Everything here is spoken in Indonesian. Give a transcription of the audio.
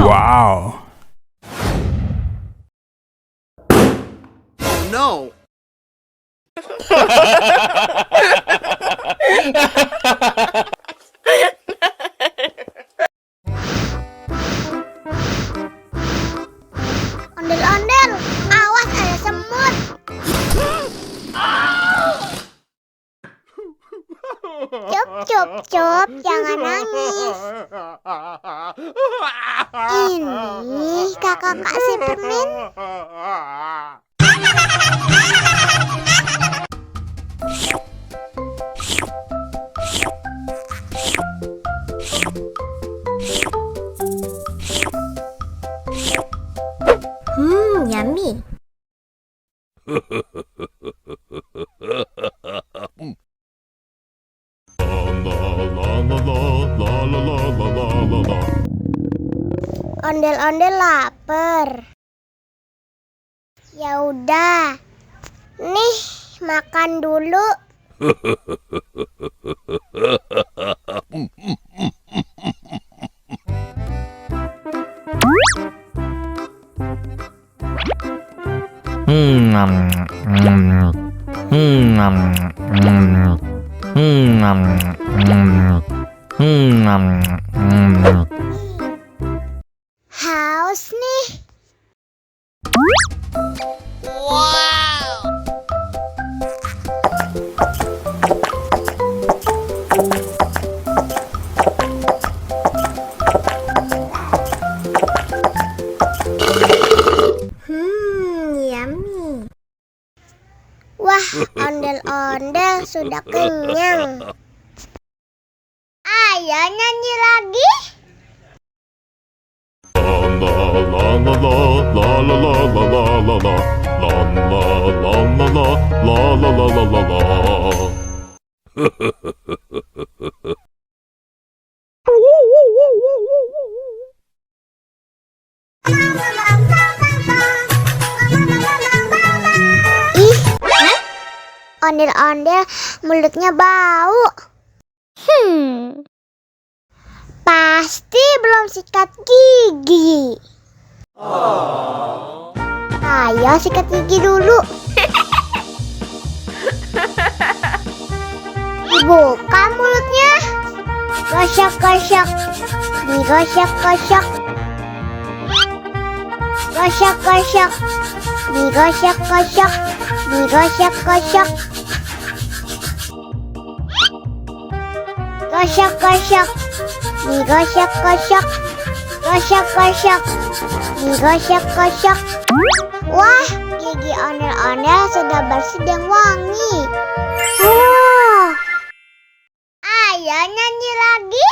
Wow. No. Ondel-ondel, awas ada semut. Cup, cup, cup, jangan nangis. Ini kakak kasih permen. Yummy. Ondel-ondel lapar. Ya udah. Nih, makan dulu. Haus nih. Wow. Yummy. Wah, ondel-ondel sudah kenyang. Ayo nyanyi lagi. Ih, ondel-ondel mulutnya bau. Pasti belum sikat gigi. Ayo sikat gigi dulu. Dibuka mulutnya. Gosok-gosok. Digosok-gosok. Gosok-gosok. Digosok-gosok. Digosok-gosok. Gosok-gosok. Digosok-gosok. Gosok-gosok. Digosok-gosok. Wah, gigi ondel-ondel sudah bersih dan wangi. Ayo nyanyi lagi.